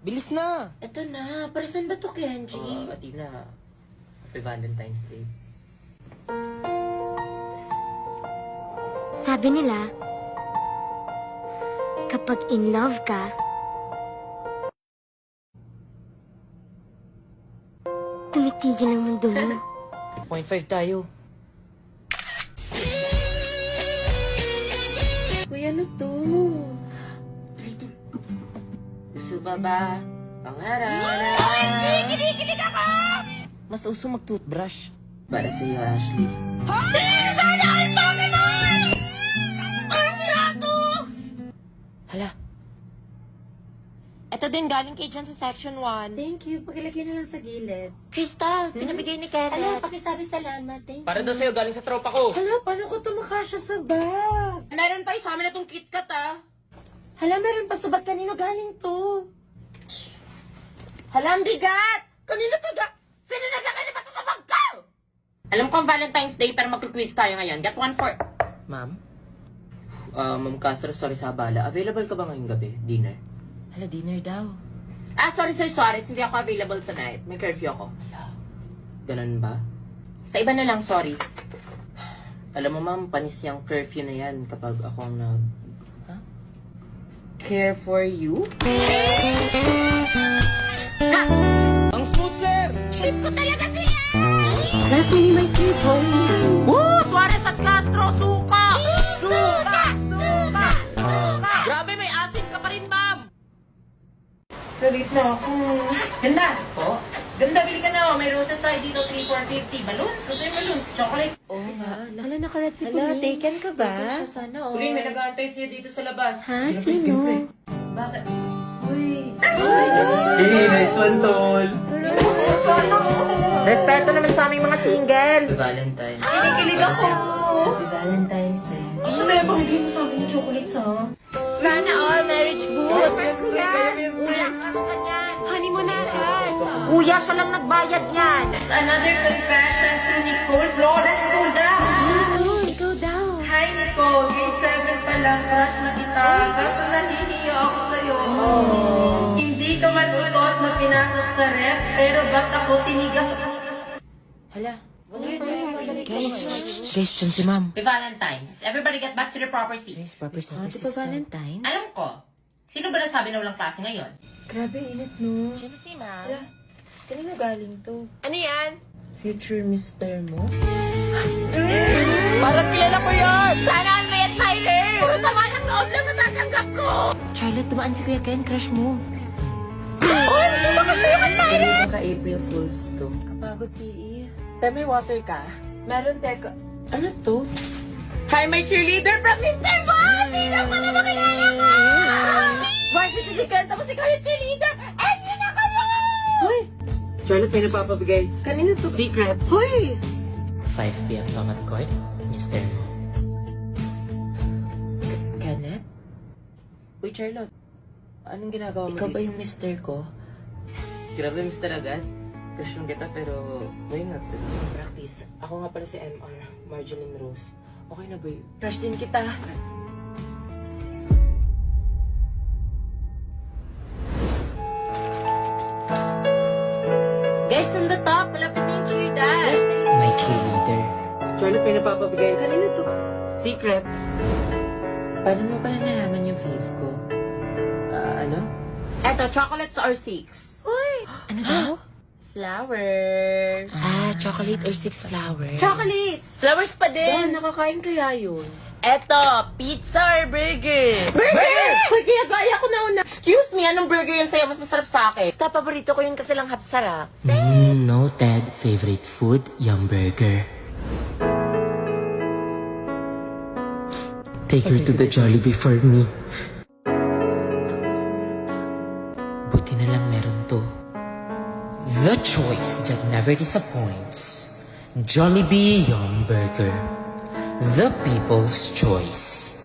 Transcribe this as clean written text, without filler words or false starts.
Bilis na! Ito na. Para saan ba to, Kenji? Athena. Happy Valentine's Day. Sabi nila, kapag in love ka, tumitigil ang mundo mo. 0.5 tayo. Kuya, ano to? Gusto ba ba? Pangarap. Kinikilig ako! Mas uso mag-toothbrush. Para sa'yo, Ashley. Sana all Pokemon! Parang sirato! Hala. Ito din, galing kay John sa section 1. Thank you. Pakilagay na lang sa gilid. Crystal, pinabigay ni Kenneth. Ala, pakisabi salamat. Thank you. Para daw sa'yo, galing sa tropa ko. Hala, paano ko tumakasya sa bag? Meron pa sa amin na itong KitKat, ah. Hala, meron pa sa bag. Kanino galing to? Hala, ang bigat! Kanino to Sino naglagay na ba ito sa bag ko? Alam ko ang Valentine's Day, pero mag-quiz tayo ngayon. Get one for... Ma'am? Ma'am Castro, sorry sa abala. Available ka ba ngayong gabi? Dinner? Hala, dinner daw. Ah, sorry. Hindi ako available tonight. May curfew ako. Ganun ba? Sa iba na lang, sorry. Alam mo ma'am, panis yung curfew na yan kapag ako ang nag... Huh? Care for you? Ang smooth, sir! Ship ko talaga sila! Last ni may sweet home. Woo! Suarez at Castro, suka! Suka! Grabe, may asin ka pa rin, ma'am! Galit na ako. Ganda. Po? Ganda, bili ka na. May roses tayo dito, 3,450. Balloons. Gusto yung balloons. Chocolate. Oo nga. Hala, nakarat si Hala, Pauline. taken ka ba? Taken siya sana, oh. Tuloy, may nag-aantay sa'yo dito sa labas. Ha? Sino? Bakit? Uy. Hey, nice one, tol! Respeto naman sa aming mga single. Valentine's. Kinikilig ako. Happy Valentine's Day. Ano na yung pamili mo sa akin yung chocolates, ha? Sana all marriage booth. Kuya, ano ka niyan? Honeymoon na agad. Kuya, siya lang nagbayad niyan. It's another confession to Nicole Flores. Nicole daw. Ikaw daw. Hi, Nicole. Grade 7 pa lang. Crush na kita. Kaso nahihiya ako sa'yo. Hindi ka malutot na pinasok sa ref, pero ba't ako tinigas? Hala. Guys, dyan si ma'am. Happy Valentine's. Everybody get back to their proper seats. Proper service. Di ba Valentine's? Alam ko. Sino ba nasabi na walang klase ngayon? Grabe, init, no? Sino si Ma? Kanino galing to? Ano yan? Future mister mo? Parang kilala ko yun! Sana all may admirer! Puro sama ng loob lang natatanggap ko! Charlotte, tumaan si Kuya Ken, crush mo. Oh, hindi ba kasi yung admirer? Baka April Fools to. Kapagod, PE. Tayo, may water ka? Meron, teka. Ano to? Hi, my cheerleader from Mr. Boss! Sino pa na makilala ko? Varsity si Ken, tapos ikaw yung cheerleader! And yun na kayo! Hoy! Charlotte, may napapabigay. Kanino to? Secret. Hoy! 5 p.m. lang at court, Mr. Mo. Kenneth? Uy, Charlotte. Anong ginagawa mo? Ikaw ba yung mister ko? Grabe, mister agad. Crush lang kita, pero... Why not? Practice. Ako nga pala si MR, Marjorie Rose. Okay na, boy. Crush din kita. Guys, from the top, malapit na yung cheer dance. My cheerleader. Charlotte, may napapabigay. Kanino to? Secret. Paano mo ba nalaman yung fave ko? Ano? Eto, chocolates or six? Ano daw? Flowers. Chocolate or 6 flowers? Chocolates! Flowers pa din! Nakakain kaya yun? Eto, pizza or burger? Burger! Hoy, kaya gaya ko na una. Excuse me, anong burger yung sa'yo? Mas masarap sa akin. Basta, paborito ko yun kasi lang hapsarap. Noted. Favorite food, Yum Burger. Take her to the Jollibee for me. Buti na lang meron to. The choice that never disappoints. Jollibee Yum Burger. The people's choice.